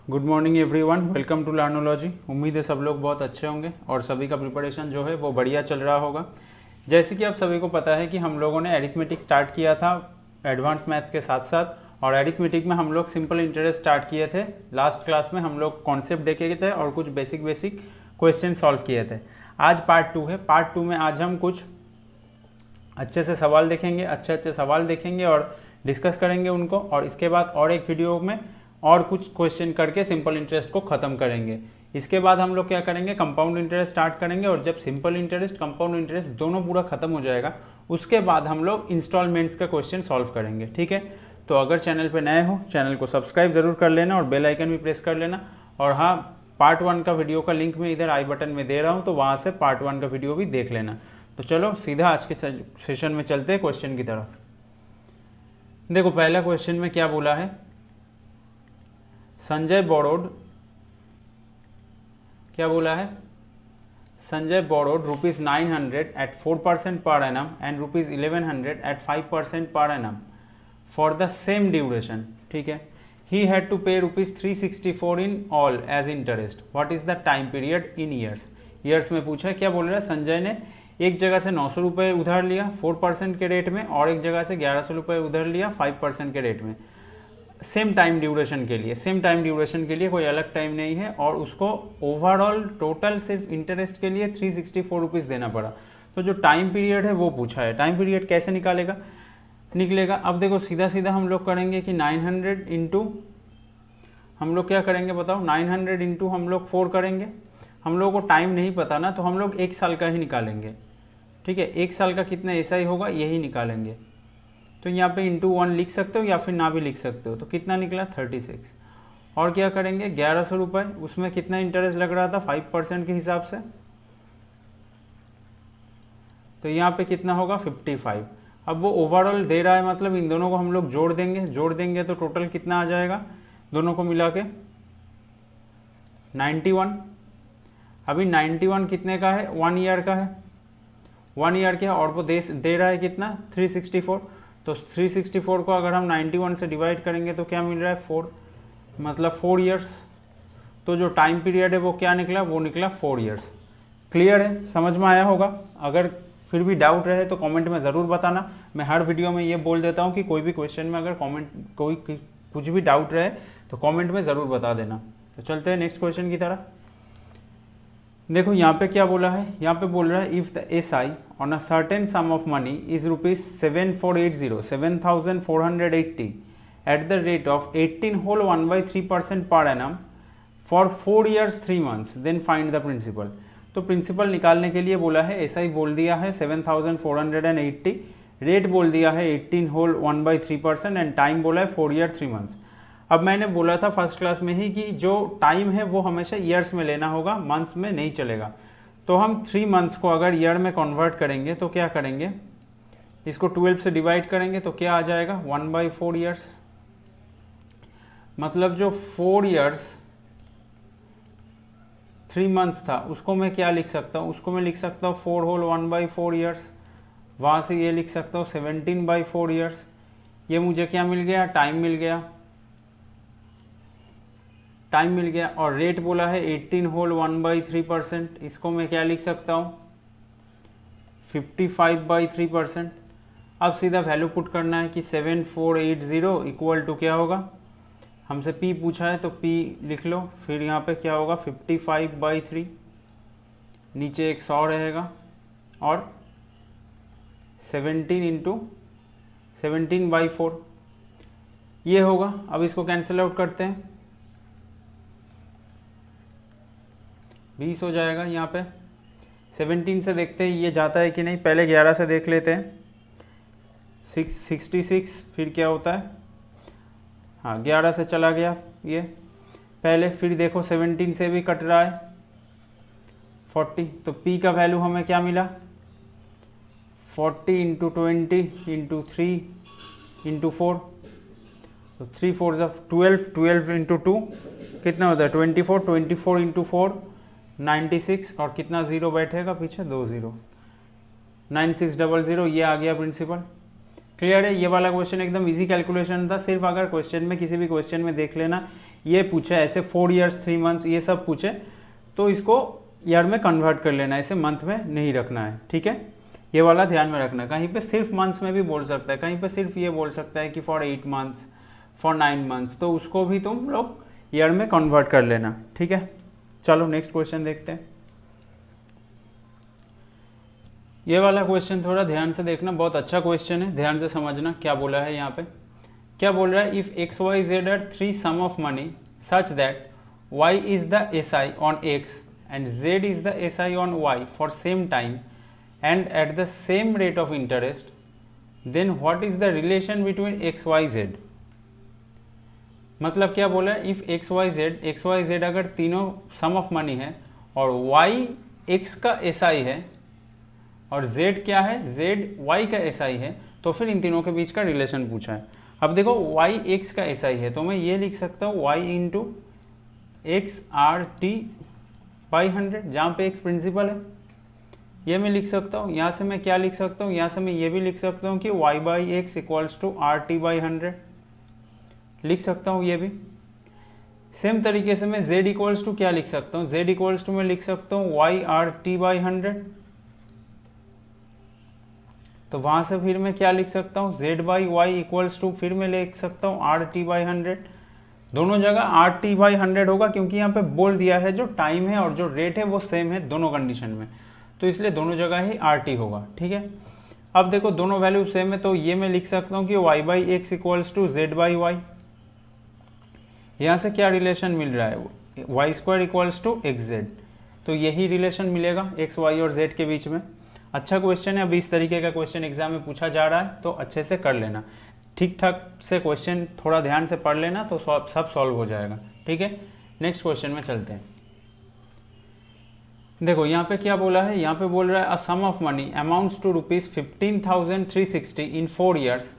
Good morning everyone, welcome to Learnology. उम्मीद है सब लोग बहुत अच्छे होंगे और सभी का प्रिपरेशन जो है वो बढ़िया चल रहा होगा। जैसे कि आप सभी को पता है कि हम लोगों ने एरिथमेटिक स्टार्ट किया था एडवांस मैथ्स के साथ साथ, और एरिथमेटिक में हम लोग सिंपल इंटरेस्ट स्टार्ट किए थे। लास्ट क्लास में हम लोग कॉन्सेप्ट देखे थे और कुछ बेसिक क्वेश्चन सॉल्व किए थे। आज पार्ट 2 है। पार्ट 2 में आज हम कुछ अच्छे से सवाल देखेंगे, अच्छे सवाल देखेंगे और डिस्कस करेंगे उनको, और इसके बाद और एक वीडियो में और कुछ क्वेश्चन करके सिंपल इंटरेस्ट को ख़त्म करेंगे। इसके बाद हम लोग क्या करेंगे, कंपाउंड इंटरेस्ट स्टार्ट करेंगे, और जब सिंपल इंटरेस्ट कंपाउंड इंटरेस्ट दोनों पूरा खत्म हो जाएगा उसके बाद हम लोग इंस्टॉलमेंट्स का क्वेश्चन सॉल्व करेंगे। ठीक है, तो अगर चैनल पे नए हो चैनल को सब्सक्राइब जरूर कर लेना और बेल आइकन भी प्रेस कर लेना। और हाँ, पार्ट 1 का वीडियो का लिंक मैं इधर आई बटन में दे रहा हूँ, तो वहाँ से पार्ट 1 का वीडियो भी देख लेना। तो चलो सीधा आज के सेशन में चलते हैं क्वेश्चन की तरफ। देखो पहला क्वेश्चन में क्या बोला है, संजय बोरोड, क्या बोला है, Sanjay borrowed ₹900 at 4% per annum and ₹1100 at 5% per annum for the same duration. ठीक है, he had to pay ₹364 in all as interest. What is the time period in years? years में पूछा है। क्या बोल रहा है, संजय ने एक जगह से 900 रुपये उधार लिया 4% के रेट में, और एक जगह से 1100 रुपये उधार लिया 5% के रेट में, सेम टाइम ड्यूरेशन के लिए। सेम टाइम ड्यूरेशन के लिए कोई अलग टाइम नहीं है, और उसको ओवरऑल टोटल सिर्फ इंटरेस्ट के लिए 364 रुपीज़ देना पड़ा। तो जो टाइम पीरियड है वो पूछा है। टाइम पीरियड कैसे निकलेगा। अब देखो सीधा सीधा हम लोग करेंगे कि 900 इंटू, हम लोग क्या करेंगे बताओ, 900 इंटू हम लोग 4 करेंगे। हम लोगों को टाइम नहीं पता ना, तो हम लोग 1 साल का ही निकालेंगे। ठीक है, 1 साल का कितना ऐसा ही होगा, यही निकालेंगे। तो यहाँ पे इंटू 1 लिख सकते हो या फिर ना भी लिख सकते हो। तो कितना निकला 36। और क्या करेंगे, 1100 रुपये, उसमें कितना इंटरेस्ट लग रहा था 5% के हिसाब से, तो यहाँ पे कितना होगा 55। अब वो ओवरऑल दे रहा है, मतलब इन दोनों को हम लोग जोड़ देंगे तो टोटल कितना आ जाएगा दोनों को मिला के 91। अभी 91 कितने का है, 1 ईयर का है, 1 ईयर का है, और वो दे रहा है कितना 364। तो 364 को अगर हम 91 से डिवाइड करेंगे तो क्या मिल रहा है 4, मतलब 4 ईयर्स। तो जो टाइम पीरियड है वो क्या निकला, वो निकला 4 ईयर्स। क्लियर है, समझ में आया होगा। अगर फिर भी डाउट रहे तो कमेंट में ज़रूर बताना। मैं हर वीडियो में ये बोल देता हूँ कि कोई भी क्वेश्चन में अगर कुछ भी डाउट रहे तो कॉमेंट में ज़रूर बता देना। तो चलते हैं नेक्स्ट क्वेश्चन की तरफ। देखो यहाँ पे क्या बोला है, यहाँ पे बोल रहा है if the SI on a certain sum of money is ₹7480 at the rate of 18 whole 1/3% per annum for 4 years 3 months, then find the principal. तो प्रिंसिपल निकालने के लिए बोला है, SI बोल दिया है 7480, रेट बोल दिया है 18 होल 1/3% एंड टाइम बोला है 4 year 3 months। अब मैंने बोला था फर्स्ट क्लास में ही कि जो टाइम है वो हमेशा ईयर्स में लेना होगा, मंथ्स में नहीं चलेगा। तो हम 3 मंथ्स को अगर ईयर में कन्वर्ट करेंगे तो क्या करेंगे, इसको 12 से डिवाइड करेंगे तो क्या आ जाएगा 1/4 ईयर्स। मतलब जो 4 ईयर्स 3 मंथ्स था उसको मैं क्या लिख सकता हूँ, उसको मैं लिख सकता हूँ 4 होल 1/4 ईयर्स। वहाँ से ये लिख सकता हूँ 17/4 ईयर्स। ये मुझे क्या मिल गया, टाइम मिल गया, और रेट बोला है 18 होल 1/3%। इसको मैं क्या लिख सकता हूँ 55/3%। अब सीधा वैल्यू पुट करना है कि 7480 इक्वल टू क्या होगा, हमसे P पूछा है तो P लिख लो। फिर यहाँ पे क्या होगा 55/3, नीचे एक 100 रहेगा, और 17 इंटू 17/4 ये होगा। अब इसको कैंसिल आउट करते हैं, 20 हो जाएगा। यहाँ पे 17 से देखते हैं ये जाता है कि नहीं, पहले 11 से देख लेते हैं। 66, फिर क्या होता है, हाँ 11 से चला गया ये पहले, फिर देखो 17 से भी कट रहा है 40। तो P का वैल्यू हमें क्या मिला 40 इंटू 20 इंटू 3 इंटू 4, तो 3 4 12 इंटू 2 कितना होता है 24 इंटू 4 96, और कितना ज़ीरो बैठेगा पीछे 2 0, 9600, ये आ गया प्रिंसिपल। क्लियर है। ये वाला क्वेश्चन एकदम इजी कैलकुलेशन था। सिर्फ अगर क्वेश्चन में किसी भी क्वेश्चन में देख लेना ये पूछे ऐसे 4 ईयर्स 3 मंथ्स ये सब पूछे तो इसको ईयर में कन्वर्ट कर लेना है, इसे मंथ में नहीं रखना है, ठीक है। ये वाला ध्यान में रखना। कहीं पे सिर्फ मंथ्स में भी बोल सकता है, कहीं पे सिर्फ ये बोल सकता है कि फॉर 8 मंथ्स, फॉर 9 मंथ्स, तो उसको भी तुम लोग ईयर में कन्वर्ट कर लेना, ठीक है। चलो नेक्स्ट क्वेश्चन देखते हैं। ये वाला क्वेश्चन थोड़ा ध्यान से देखना, बहुत अच्छा क्वेश्चन है, ध्यान से समझना क्या बोला है यहाँ पे। क्या बोल रहा है, if X Y Z are 3 sum of money such that y is the SI on X and Z is the SI on Y for same time and at the same rate of interest, then what is the relation between X, Y, Z? मतलब क्या बोला है, if X Y Z अगर तीनों सम of money है और y x का SI है और z क्या है, z y का SI है, तो फिर इन तीनों के बीच का रिलेशन पूछा है। अब देखो y x का SI है तो मैं ये लिख सकता हूँ y into x are T by 100, जहाँ पे x प्रिंसिपल है, ये मैं लिख सकता हूँ। यहाँ से मैं क्या लिख सकता हूँ, यहाँ से मैं ये भी लिख सकता हूँ कि y by X equals to R T by 100 लिख सकता हूँ। ये भी सेम तरीके से मैं z इक्वल्स टू क्या लिख सकता हूँ, z इक्वल्स टू मैं लिख सकता हूँ y आर टी बाई 100। तो वहाँ से फिर मैं क्या लिख सकता हूँ, z by Y equals to फिर मैं लिख सकता हूँ आर टी बाई 100। दोनों जगह आर टी बाई 100 होगा क्योंकि यहाँ पे बोल दिया है जो टाइम है और जो रेट है वो सेम है दोनों कंडीशन में, तो इसलिए दोनों जगह ही आर टी होगा, ठीक है। अब देखो दोनों वैल्यू सेम है तो ये मैं लिख सकता हूँ कि y by X equals to Z by Y. यहाँ से क्या रिलेशन मिल रहा है, Y square equals to X Z, तो यही रिलेशन मिलेगा एक्स वाई और जेड के बीच में। अच्छा क्वेश्चन है, अभी इस तरीके का क्वेश्चन एग्जाम में पूछा जा रहा है तो अच्छे से कर लेना, ठीक ठाक से क्वेश्चन थोड़ा ध्यान से पढ़ लेना तो सब सॉल्व हो जाएगा, ठीक है। नेक्स्ट क्वेश्चन में चलते हैं। देखो यहाँ पे क्या बोला है, यहाँ पे बोल रहा है a sum of money amounts to ₹15,360 in 4 years.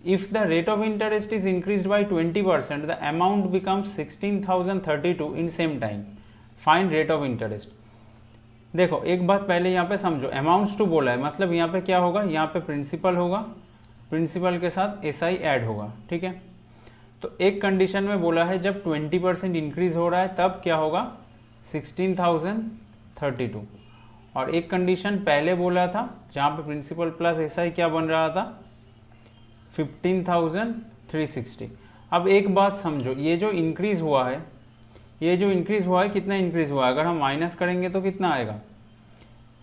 If the rate of interest is increased by 20% the amount becomes 16,032 in same time, find rate of interest. देखो एक बात पहले यहाँ पे समझो, अमाउंट्स टू बोला है मतलब यहाँ पे क्या होगा, यहाँ पे प्रिंसिपल होगा, प्रिंसिपल के साथ SI ऐड होगा, ठीक है। तो एक कंडीशन में बोला है जब 20% इंक्रीज हो रहा है तब क्या होगा 16,032, और एक कंडीशन पहले बोला था जहाँ पे प्रिंसिपल प्लस SI क्या बन रहा था 15,360। अब एक बात समझो, ये जो इंक्रीज हुआ है, ये जो इंक्रीज हुआ है कितना इंक्रीज हुआ है, अगर हम माइनस करेंगे तो कितना आएगा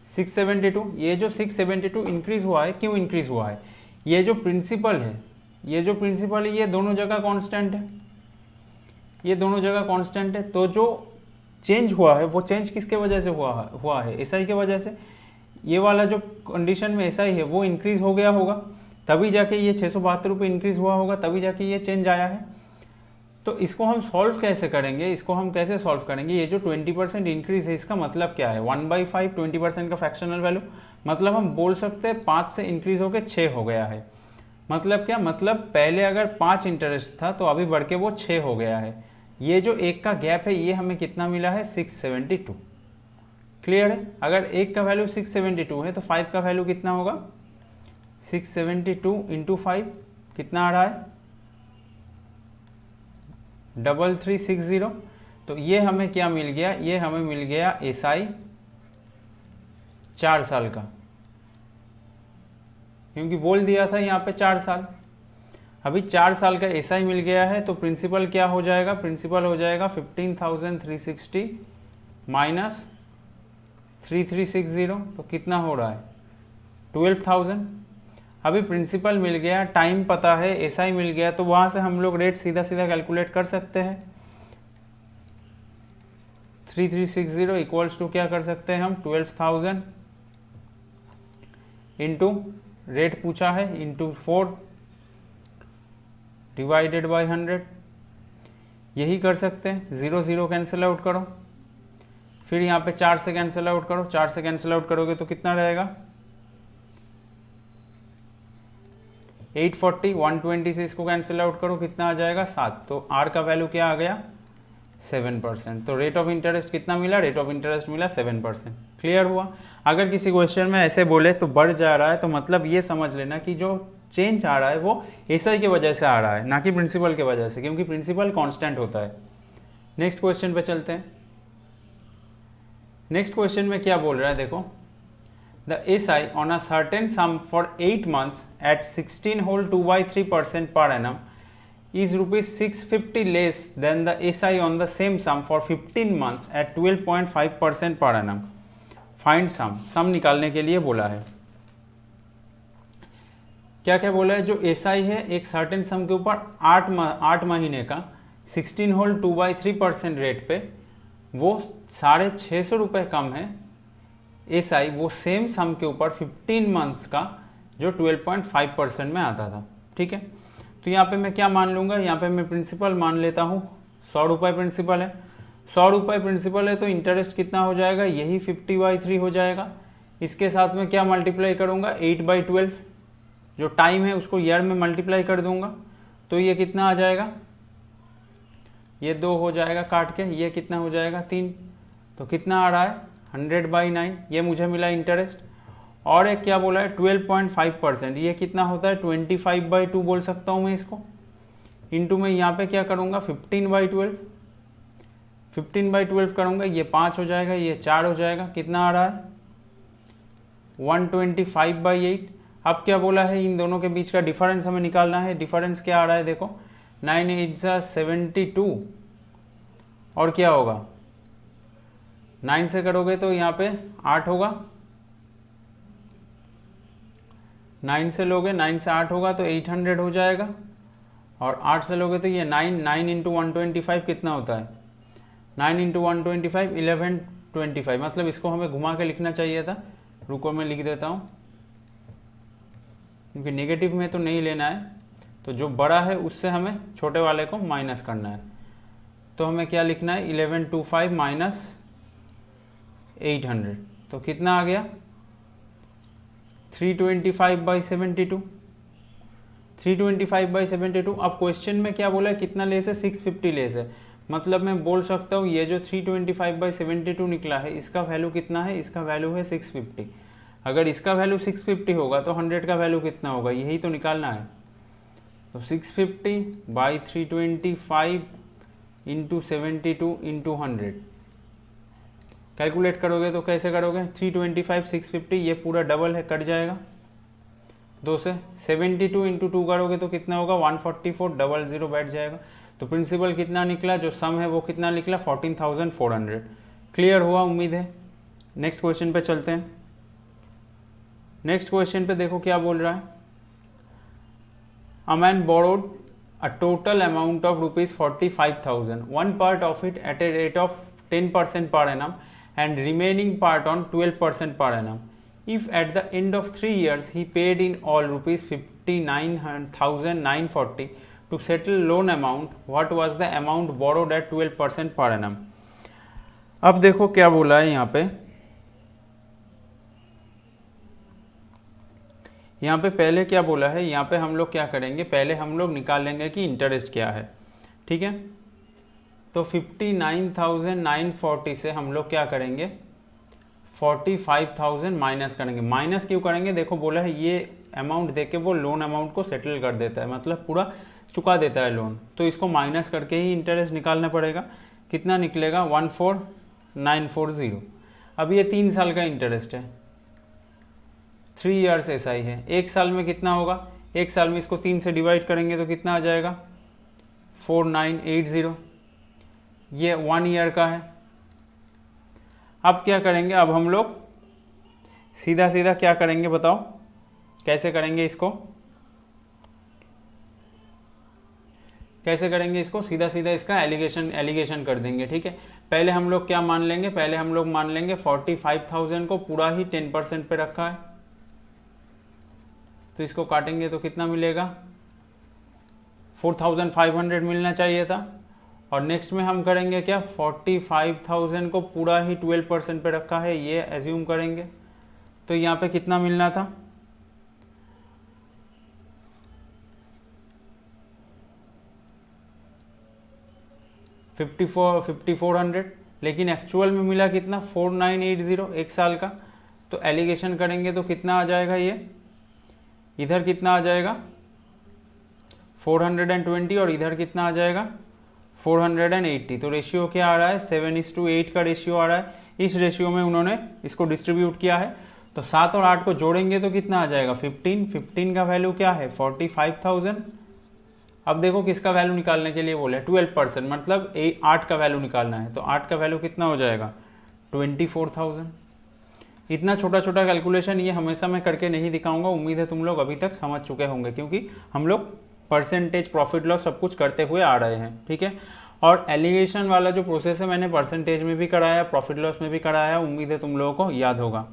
672। ये जो 672 इंक्रीज हुआ है क्यों इंक्रीज हुआ है, ये जो प्रिंसिपल है, ये जो प्रिंसिपल है ये दोनों जगह कांस्टेंट है, ये दोनों जगह कांस्टेंट है, तो जो चेंज हुआ है वो चेंज किसके वजह से हुआ है SI के वजह से। ये वाला जो कंडीशन में SI है वो इंक्रीज हो गया होगा तभी जाके ये 672 रुपये इंक्रीज हुआ होगा, तभी जाके ये चेंज आया है। तो इसको हम सॉल्व कैसे करेंगे, इसको हम कैसे सॉल्व करेंगे, ये जो 20% इंक्रीज है इसका मतलब क्या है 1/5 20% का फ्रैक्शनल वैल्यू, मतलब हम बोल सकते हैं 5 से इंक्रीज होकर 6 हो गया है। मतलब क्या, मतलब पहले अगर 5 इंटरेस्ट था तो अभी बढ़ के वो 6 हो गया है। ये जो एक का गैप है ये हमें कितना मिला है 672, क्लियर है। अगर एक का वैल्यू 672 है तो 5 का वैल्यू कितना होगा 672 इंटू 5 कितना आ रहा है 3360। तो ये हमें क्या मिल गया, ये हमें मिल गया SI 4 साल का, क्योंकि बोल दिया था यहाँ पे 4 साल। अभी 4 साल का SI मिल गया है तो प्रिंसिपल क्या हो जाएगा, प्रिंसिपल हो जाएगा 15,360 माइनस 3360, तो कितना हो रहा है 12,000। अभी प्रिंसिपल मिल गया, टाइम पता है, SI मिल गया, तो वहाँ से हम लोग रेट सीधा सीधा कैलकुलेट कर सकते हैं। 3360 इक्वल्स टू क्या कर सकते हैं हम 12,000 इंटू रेट पूछा है इंटू 4 डिवाइडेड बाय 100, यही कर सकते हैं। 0 0 कैंसिल आउट करो, फिर यहाँ पे 4 से कैंसिल आउट करो, 4 से कैंसिल आउट करोगे तो कितना रहेगा 840, 120 से इसको कैंसिल आउट करो कितना आ जाएगा 7, तो R का वैल्यू क्या आ गया 7%। तो रेट ऑफ इंटरेस्ट कितना मिला, रेट ऑफ इंटरेस्ट मिला 7%। क्लियर हुआ। अगर किसी क्वेश्चन में ऐसे बोले तो बढ़ जा रहा है तो मतलब ये समझ लेना कि जो चेंज आ रहा है वो एसआई की वजह से आ रहा है, ना कि प्रिंसिपल की वजह से, क्योंकि प्रिंसिपल कांस्टेंट होता है। नेक्स्ट क्वेश्चन पे चलते हैं। नेक्स्ट क्वेश्चन में क्या बोल रहा है देखो, the SI on a certain sum for 8 months at 16 whole 2/3% per annum is rupees 650 less than the SI on the same sum for 15 months at 12.5% per annum. Find sum निकालने के लिए बोला है। क्या क्या बोला है, जो SI है एक सर्टेन सम के ऊपर 8 महीने का 16 होल 2/3% रेट पे वो 650 रुपये कम है। SI वो सेम सम के ऊपर 15 मंथ्स का जो 12.5% में आता था। ठीक है, तो यहाँ पे मैं क्या मान लूँगा, यहाँ पे मैं प्रिंसिपल मान लेता हूँ 100 रुपये प्रिंसिपल है। 100 रुपये प्रिंसिपल है तो इंटरेस्ट कितना हो जाएगा, यही 50/3 हो जाएगा। इसके साथ में क्या मल्टीप्लाई करूँगा, 8/12, जो टाइम है उसको ईयर में मल्टीप्लाई कर दूंगा, तो ये कितना आ जाएगा, ये 2 हो जाएगा काट के, ये कितना हो जाएगा 3, तो कितना आ रहा है 100/9, ये मुझे मिला इंटरेस्ट। और एक क्या बोला है 12.5%, ये कितना होता है 25/2 बोल सकता हूँ मैं इसको, इंटू में यहाँ पे क्या करूँगा 15/12, 15/12 करूँगा, ये 5 हो जाएगा, ये 4 हो जाएगा, कितना आ रहा है 125/8। अब क्या बोला है, इन दोनों के बीच का डिफरेंस हमें निकालना है। डिफरेंस क्या आ रहा है देखो, 9 8 72, और क्या होगा 9 से करोगे तो यहाँ पे 8 होगा, 9 से लोगे 9 से 8 होगा तो 800 हो जाएगा, और 8 से लोगे तो ये 9 इंटू 125 कितना होता है, 9 इंटू 125 1125, मतलब इसको हमें घुमा के लिखना चाहिए था। रुको मैं लिख देता हूँ, क्योंकि नेगेटिव में तो नहीं लेना है, तो जो बड़ा है उससे हमें छोटे वाले को माइनस करना है। तो हमें क्या लिखना है 1125 माइनस 800, तो कितना आ गया 325/72, 325/72। अब क्वेश्चन में क्या बोला है, कितना लेस है 650 लेस है, मतलब मैं बोल सकता हूँ ये जो 325/72 निकला है इसका वैल्यू कितना है, इसका वैल्यू है 650। अगर इसका वैल्यू 650 होगा तो 100 का वैल्यू कितना होगा, यही तो निकालना है। तो 650/325 इंटू 72 इंटू 100 कैलकुलेट करोगे तो कैसे करोगे, 325 650, ये पूरा डबल है कट जाएगा 2 से, 72 इंटू 2 करोगे तो कितना होगा 144, 00 बैठ जाएगा। तो प्रिंसिपल कितना निकला, जो सम है वो कितना निकला 14,400। क्लियर हुआ उम्मीद है। नेक्स्ट क्वेश्चन पे चलते हैं। नेक्स्ट क्वेश्चन पे देखो क्या बोल रहा है, a man borrowed a total amount of ₹45,000, one part of it at a rate of 10% per annum and remaining part on 12% per annum. If at the end of 3 years he paid in all ₹59,940 to settle loan amount, what was the amount borrowed at 12% per annum? अब देखो क्या बोला है यहाँ पे पहले क्या बोला है, यहाँ पे हम लोग क्या करेंगे, पहले हम लोग निकाल लेंगे कि इंटरेस्ट क्या है। ठीक है, तो 59,940 से हम लोग क्या करेंगे 45,000 माइनस करेंगे। माइनस क्यों करेंगे, देखो बोला है ये अमाउंट देके वो लोन अमाउंट को सेटल कर देता है, मतलब पूरा चुका देता है लोन, तो इसको माइनस करके ही इंटरेस्ट निकालना पड़ेगा। कितना निकलेगा 14,940। अब ये 3 साल का इंटरेस्ट है, 3 ईयर्स SI है, 1 साल में कितना होगा, 1 साल में इसको 3 से डिवाइड करेंगे तो कितना आ जाएगा 4980, ये 1 ईयर का है। अब क्या करेंगे, अब हम लोग सीधा सीधा क्या करेंगे बताओ, कैसे करेंगे इसको, कैसे करेंगे इसको, सीधा सीधा इसका एलिगेशन कर देंगे। ठीक है, पहले हम लोग क्या मान लेंगे, पहले हम लोग मान लेंगे 45,000 को पूरा ही 10% पे रखा है, तो इसको काटेंगे तो कितना मिलेगा 4,500 मिलना चाहिए था। और नेक्स्ट में हम करेंगे क्या 45,000 को पूरा ही 12% पे रखा है, ये एज्यूम करेंगे, तो यहाँ पे कितना मिलना था 5400, लेकिन एक्चुअल में मिला कितना 4980 1 साल का। तो एलिगेशन करेंगे तो कितना आ जाएगा, ये इधर कितना आ जाएगा 420 और इधर कितना आ जाएगा 480। तो रेशियो क्या आ रहा है 7:8 का रेशियो आ रहा है। इस रेशियो में उन्होंने इसको डिस्ट्रीब्यूट किया है। तो 7 और 8 को जोड़ेंगे तो कितना आ जाएगा 15 का वैल्यू क्या है 45,000। अब देखो किसका वैल्यू निकालने के लिए बोले 12%, मतलब 8 का वैल्यू निकालना है। तो 8 का वैल्यू कितना हो जाएगा 24,000। इतना छोटा छोटा कैलकुलेशन ये हमेशा मैं करके नहीं दिखाऊंगा, उम्मीद है तुम लोग अभी तक समझ चुके होंगे, क्योंकि हम लोग परसेंटेज प्रॉफिट लॉस सब कुछ करते हुए आ रहे हैं, ठीक है। और एलिगेशन वाला जो प्रोसेस है मैंने परसेंटेज में भी कराया, प्रॉफिट लॉस में भी कराया, उम्मीद है तुम लोगों को याद होगा,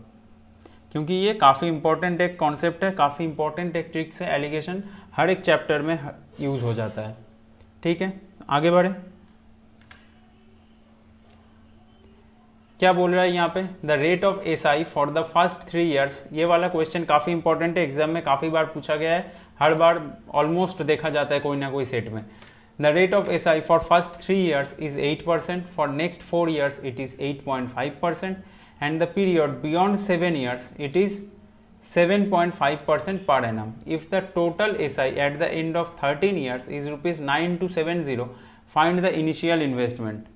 क्योंकि ये काफ़ी इंपॉर्टेंट एक कॉन्सेप्ट है, काफ़ी इंपॉर्टेंट एक ट्रिक्स है। एलिगेशन हर एक चैप्टर में यूज़ हो जाता है, ठीक है। आगे बढ़े, क्या बोल रहा है यहाँ पे, the rate of SI for the first 3 years. ये वाला क्वेश्चन काफ़ी इंपॉर्टेंट है, एग्जाम में काफ़ी बार पूछा गया है, हर बार ऑलमोस्ट देखा जाता है कोई ना कोई सेट में। The rate of SI for first 3 years is 8%, for next 4 years it is 8.5%, and the period beyond 7 years it is 7.5% per annum. If the total SI at the end of 13 years is rupees 9270, find the initial investment.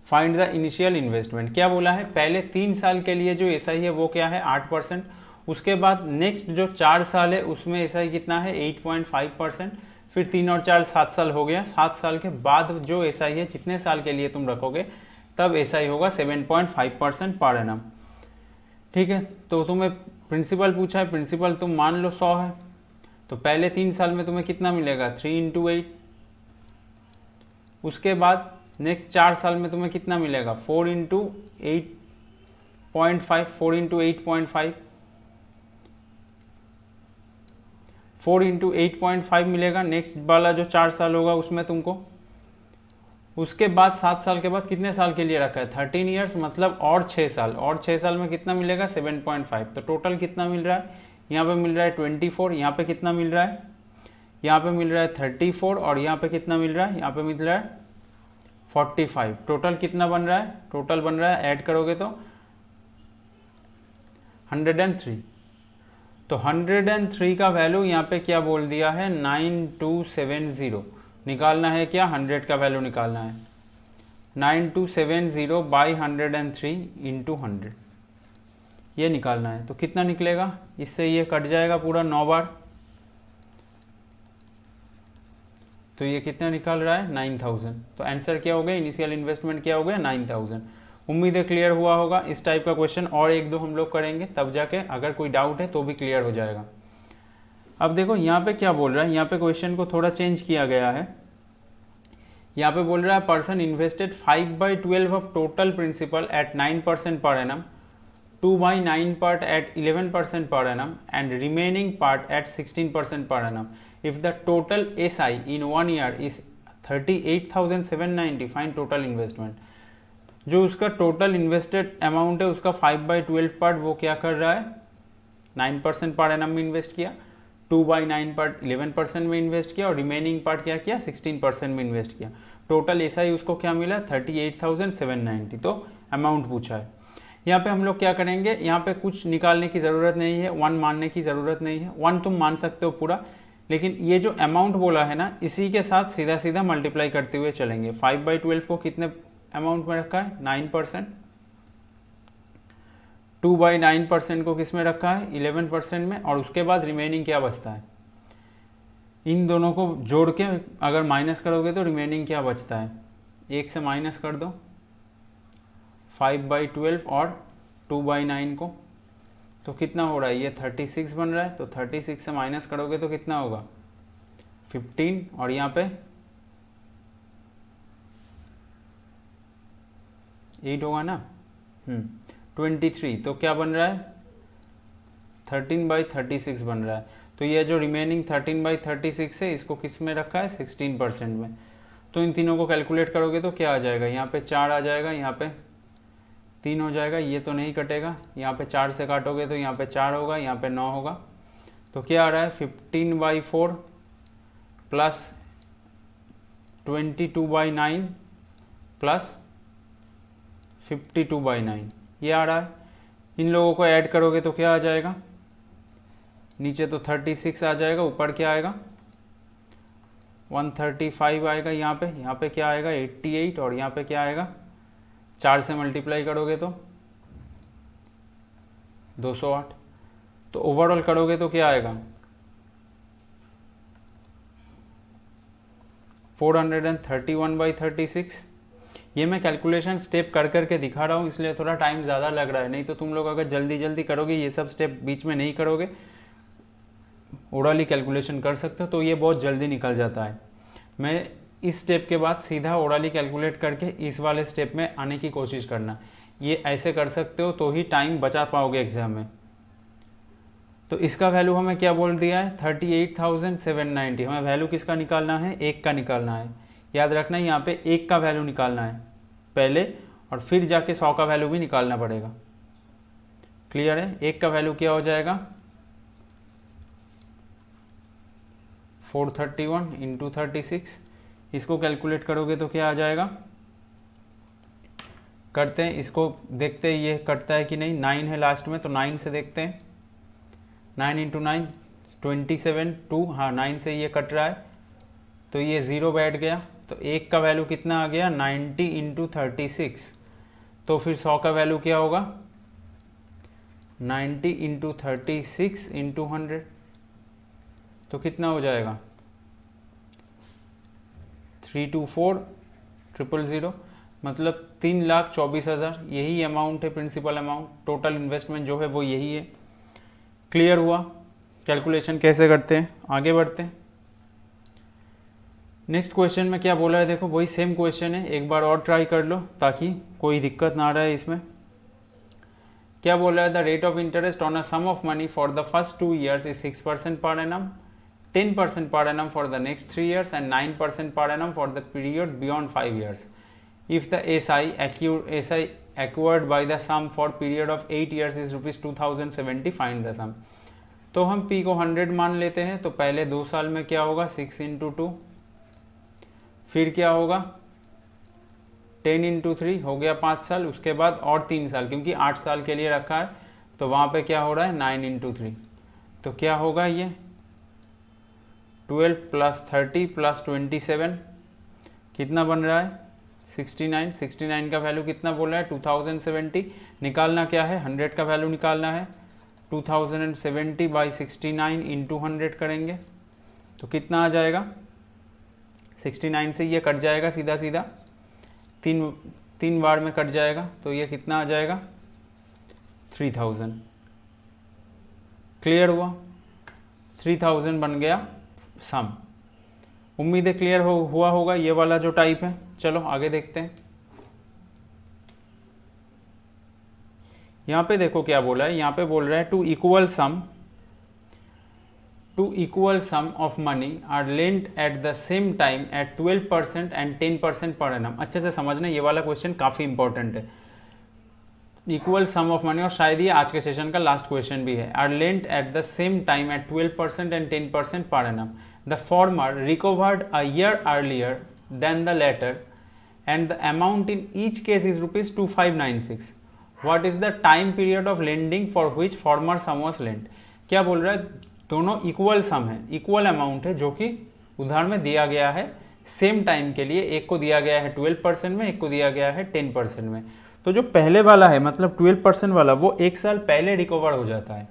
Find the initial investment. क्या बोला है, पहले 3 साल के लिए जो SI है वो क्या है 8%, उसके बाद नेक्स्ट जो 4 साल है उसमें एसआई कितना है 8.5%, फिर 3 और 4 7 साल हो गया, 7 साल के बाद जो एसआई है जितने साल के लिए तुम रखोगे तब एसआई होगा 7.5% पर एनम, ठीक है। तो तुम्हें प्रिंसिपल पूछा है, प्रिंसिपल तुम मान लो 100 है, तो पहले 3 साल में तुम्हें कितना मिलेगा 3 × 8, उसके बाद नेक्स्ट 4 साल में तुम्हें कितना मिलेगा 4 × 8.5, 4 × 8.5, 4 × 8.5 मिलेगा। नेक्स्ट वाला जो 4 साल होगा उसमें तुमको, उसके बाद 7 साल के बाद कितने साल के लिए रखा है 13 ईयर्स, मतलब और 6 साल, और 6 साल में कितना मिलेगा 7.5। तो टोटल कितना मिल रहा है, यहाँ पे मिल रहा है 24, यहाँ पे कितना मिल रहा है, यहाँ पे मिल रहा है 34, और यहाँ पे कितना मिल रहा है, यहाँ पे मिल रहा है 45। टोटल कितना बन रहा है, टोटल बन रहा है ऐड करोगे तो 103। तो 103 का वैल्यू यहाँ पे क्या बोल दिया है 9270। निकालना है क्या 100 का वैल्यू निकालना है, 9270 बाई 103 इंटू 100 ये निकालना है। तो कितना निकलेगा, इससे ये कट जाएगा पूरा 9 बार, तो ये कितना निकाल रहा है 9000। तो आंसर क्या हो गया, इनिशियल इन्वेस्टमेंट क्या हो गया 9000। उम्मीद है क्लियर हुआ होगा। इस टाइप का क्वेश्चन और 1-2 हम लोग करेंगे, तब जाके अगर कोई डाउट है तो भी क्लियर हो जाएगा। अब देखो यहाँ पे क्या बोल रहा है, यहाँ पे क्वेश्चन को थोड़ा चेंज किया गया है। यहाँ पे बोल रहा है person invested 5/12 of total principal at 9% per annum, 2/9 part at 11% per annum, and remaining part at 16% per annum. If the total SI in 1 year is 38,790, find total investment. जो उसका टोटल इन्वेस्टेड अमाउंट है उसका 5/12 part वो क्या कर रहा है 9% per annum में इन्वेस्ट किया, 2/9 पार्ट 11% में इन्वेस्ट किया, और रिमेनिंग पार्ट क्या किया 16% में इन्वेस्ट किया। टोटल एसआई उसको क्या मिला 38,790। तो अमाउंट पूछा है। यहाँ पे हम लोग क्या करेंगे, यहाँ पे कुछ निकालने की ज़रूरत नहीं है, 1 मानने की ज़रूरत नहीं है, 1 तुम मान सकते हो पूरा, लेकिन ये जो अमाउंट बोला है ना इसी के साथ सीधा सीधा मल्टीप्लाई करते हुए चलेंगे। 5/12 को कितने अमाउंट में रखा है 9%, 2/9% को किस में रखा है 11% में, और उसके बाद रिमेनिंग क्या बचता है, इन दोनों को जोड़ के अगर माइनस करोगे तो रिमेनिंग क्या बचता है, 1 से माइनस कर दो 5/12 और 2/9 को, तो कितना हो रहा है ये 36 बन रहा है। तो 36 से माइनस करोगे तो कितना होगा 15, और यहाँ पे 8 होगा ना 23। तो क्या बन रहा है 13/36 बन रहा है। तो ये जो रिमेनिंग 13/36 है इसको किस में रखा है 16% में। तो इन तीनों को कैलकुलेट करोगे तो क्या आ जाएगा, यहाँ पे 4 आ जाएगा, यहाँ पे 3 हो जाएगा, ये तो नहीं कटेगा, यहाँ पे 4 से काटोगे तो यहाँ पे 4 होगा, यहाँ पे 9 होगा। तो क्या आ रहा है 15/4 प्लस 22/9 प्लस 52/9 ये आ रहा है। इन लोगों को ऐड करोगे तो क्या आ जाएगा नीचे तो 36 आ जाएगा, ऊपर क्या आएगा 135 आएगा, यहाँ पे क्या आएगा 88, और यहाँ पे क्या आएगा 4 से मल्टीप्लाई करोगे तो 208। तो ओवरऑल करोगे तो क्या आएगा 431/36। ये मैं कैलकुलेशन स्टेप कर करके दिखा रहा हूँ, इसलिए थोड़ा टाइम ज़्यादा लग रहा है, नहीं तो तुम लोग अगर जल्दी जल्दी करोगे, ये सब स्टेप बीच में नहीं करोगे, ओरली कैलकुलेशन कर सकते हो, तो ये बहुत जल्दी निकल जाता है। मैं इस स्टेप के बाद सीधा ओरली कैलकुलेट करके इस वाले स्टेप में आने की कोशिश करना, ये ऐसे कर सकते हो तो ही टाइम बचा पाओगे एग्जाम में। तो इसका वैल्यू हमें क्या बोल दिया है 38,790। हमें वैल्यू किसका निकालना है, एक का निकालना है। याद रखना यहाँ पे एक का वैल्यू निकालना है पहले, और फिर जाके 100 का वैल्यू भी निकालना पड़ेगा। क्लियर है? एक का वैल्यू क्या हो जाएगा 431 इंटू 36। इसको कैलकुलेट करोगे तो क्या आ जाएगा, करते हैं इसको, देखते हैं ये कटता है कि नहीं। 9 है लास्ट में, तो 9 से देखते हैं। 9 इंटू 9 27, 2, हाँ 9 से ये कट रहा है, तो ये 0 बैठ गया। तो एक का वैल्यू कितना आ गया 90 इंटू 36। तो फिर 100 का वैल्यू क्या होगा 90 इंटू 36 इंटू 100, तो कितना हो जाएगा 324,000, मतलब 3,24,000। यही अमाउंट है प्रिंसिपल अमाउंट, टोटल इन्वेस्टमेंट जो है वो यही है। क्लियर हुआ? कैलकुलेशन कैसे करते हैं, आगे बढ़ते हैं। नेक्स्ट क्वेश्चन में क्या बोला है, देखो वही सेम क्वेश्चन है, एक बार और ट्राई कर लो ताकि कोई दिक्कत ना रहे इसमें। क्या बोला है, the rate of interest on a sum of money for the first 2 years is 6% per annum, 10% per annum for the next 3 years and 9% per annum for the period beyond 5 years. If the SI acquired by the sum for period of 8 years is rupees 2070, find the sum. तो हम P को 100 मान लेते हैं, तो पहले 2 साल में क्या होगा 6 इंटू 2, फिर क्या होगा 10 इंटू 3 हो गया 5 साल, उसके बाद और 3 साल, क्योंकि 8 साल के लिए रखा है, तो वहाँ पे क्या हो रहा है 9 इंटू 3, तो क्या होगा ये 12 प्लस 30 प्लस 27 कितना बन रहा है 69। 69 का वैल्यू कितना बोल रहा है 2070। निकालना क्या है 100 का वैल्यू निकालना है, 2070 बाई 69 इंटू 100 करेंगे तो कितना आ जाएगा 69 से ये कट जाएगा सीधा सीधा, तीन बार में कट जाएगा, तो ये कितना आ जाएगा 3000। क्लियर हुआ? 3000 बन गया सम। उम्मीद है क्लियर हुआ होगा ये वाला जो टाइप है। चलो आगे देखते हैं। यहाँ पे देखो क्या बोला है, यहाँ पे बोल रहा है two equal sum of money are lent at the same time at 12% and 10% per annum. अच्छे से समझना, ये वाला क्वेश्चन काफी इंपॉर्टेंट है। इक्वल सम ऑफ मनी, और शायद ये आज के सेशन का लास्ट क्वेश्चन भी है, are lent at the same time at 12% and 10% per annum. The former recovered a year earlier than the latter and the amount in each case is rupees 2596. What is the time period of lending for which former sum was lent? क्या बोल रहा है, दोनों equal सम है, equal amount है जो कि उधार में दिया गया है सेम टाइम के लिए। एक को दिया गया है 12% में, एक को दिया गया है 10% में। तो जो पहले वाला है मतलब 12% वाला वो 1 साल पहले रिकवर हो जाता है,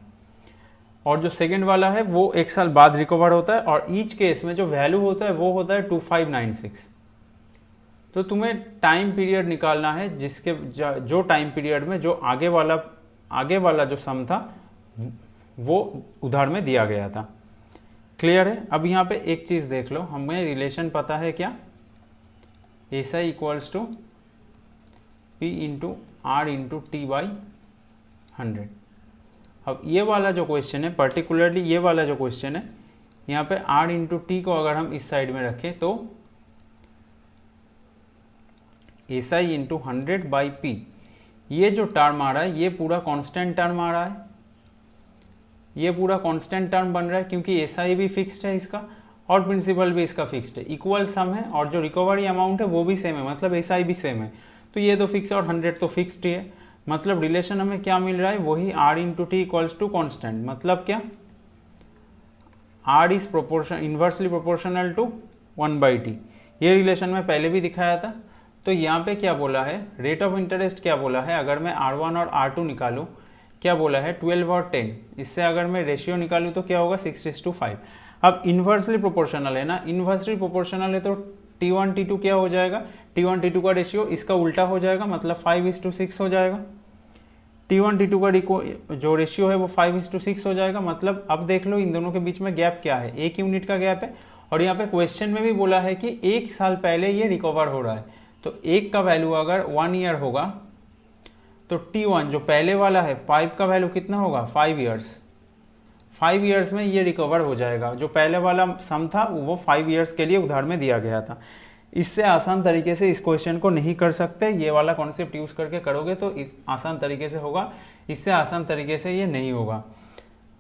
और जो सेकंड वाला है वो 1 साल बाद रिकवर होता है, और ईच केस में जो वैल्यू होता है वो होता है 2596। तो तुम्हें टाइम पीरियड निकालना है जिसके जो टाइम पीरियड में जो आगे वाला जो सम था वो उधार में दिया गया था। क्लियर है? अब यहाँ पे एक चीज देख लो, हमें रिलेशन पता है क्या, SI equals to P into R into T by 100। अब ये वाला जो क्वेश्चन है, पर्टिकुलरली ये वाला जो क्वेश्चन है, यहाँ पे R इंटू टी को अगर हम इस साइड में रखें तो SI इंटू 100 बाई P, ये जो टर्म आ रहा है ये पूरा कांस्टेंट टर्म आ रहा है, ये पूरा कांस्टेंट टर्म बन रहा है क्योंकि SI भी फिक्स्ड है इसका और प्रिंसिपल भी इसका फिक्स्ड है, इक्वल सम है, और जो रिकवरी अमाउंट है वो भी सेम है, मतलब SI भी सेम है। तो ये तो फिक्स है और 100 तो फिक्स्ड ही है, मतलब रिलेशन हमें क्या मिल रहा है, वही R into T equals to constant. मतलब क्या, R is proportion inversely proportional to 1/t। ये रिलेशन में पहले भी दिखाया था। तो यहाँ पे क्या बोला है, रेट ऑफ इंटरेस्ट क्या बोला है, अगर मैं R1 और R2 निकालूँ, क्या बोला है 12 और 10, इससे अगर मैं रेशियो निकालूँ तो क्या होगा 6:5। अब इन्वर्सली प्रोपोर्शनल है ना, इन्वर्सली प्रोपोर्शनल है तो T1 T2 क्या हो जाएगा, T1 T2 का रेशियो इसका उल्टा हो जाएगा, मतलब 5:6 हो जाएगा। T1 T2 का जो रेशियो है वो 5:6 हो जाएगा। मतलब अब देख लो इन दोनों के बीच में गैप क्या है, 1 यूनिट का गैप है। और यहाँ पे क्वेश्चन में भी बोला है कि 1 साल पहले ये रिकवर हो रहा है, तो 1 का वैल्यू अगर 1 ईयर होगा तो T1 जो पहले वाला है 5 का वैल्यू कितना होगा 5 ईयर्स। 5 ईयर्स में ये रिकवर हो जाएगा। जो पहले वाला सम था वो 5 ईयर्स के लिए उधार में दिया गया था। इससे आसान तरीके से इस क्वेश्चन को नहीं कर सकते, ये वाला कॉन्सेप्ट यूज़ करके करोगे तो आसान तरीके से होगा, इससे आसान तरीके से ये नहीं होगा।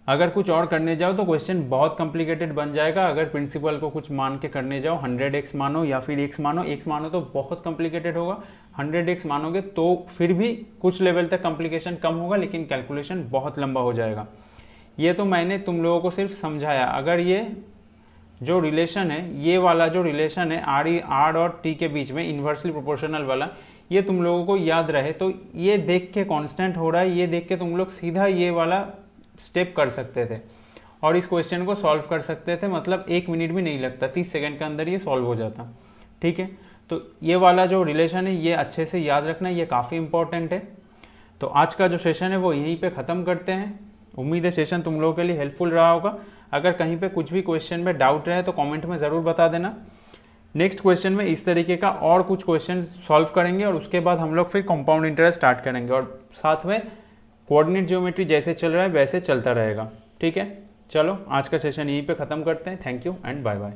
अगर कुछ और करने जाओ तो क्वेश्चन बहुत कॉम्प्लिकेटेड बन जाएगा। अगर प्रिंसिपल को कुछ मान के करने जाओ, 100x मानो या फिर x मानो तो बहुत कॉम्प्लिकेटेड होगा। 100x मानोगे तो फिर भी कुछ लेवल तक कॉम्प्लिकेशन कम होगा, लेकिन कैलकुलेशन बहुत लंबा हो जाएगा। ये तो मैंने तुम लोगों को सिर्फ समझाया। अगर ये जो रिलेशन है, ये वाला जो रिलेशन है आर और टी के बीच में इन्वर्सली प्रोपोर्शनल वाला, ये तुम लोगों को याद रहे तो ये देख के कांस्टेंट हो रहा है, ये देख के तुम लोग सीधा ये वाला स्टेप कर सकते थे और इस क्वेश्चन को सॉल्व कर सकते थे। मतलब 1 मिनट भी नहीं लगता, 30 सेकंड के अंदर ये सॉल्व हो जाता। ठीक है, तो ये वाला जो रिलेशन है ये अच्छे से याद रखना, ये काफ़ी इंपॉर्टेंट है। तो आज का जो सेशन है वो यहीं पे ख़त्म करते हैं। उम्मीद है सेशन तुम लोगों के लिए हेल्पफुल रहा होगा। अगर कहीं पे कुछ भी क्वेश्चन में डाउट रहे तो कमेंट में ज़रूर बता देना। नेक्स्ट क्वेश्चन में इस तरीके का और कुछ क्वेश्चन सॉल्व करेंगे और उसके बाद हम लोग फिर कंपाउंड इंटरेस्ट स्टार्ट करेंगे और साथ में कोऑर्डिनेट ज्योमेट्री जैसे चल रहा है वैसे चलता रहेगा। ठीक है, चलो आज का सेशन यहीं पे ख़त्म करते हैं। Thank you and bye bye.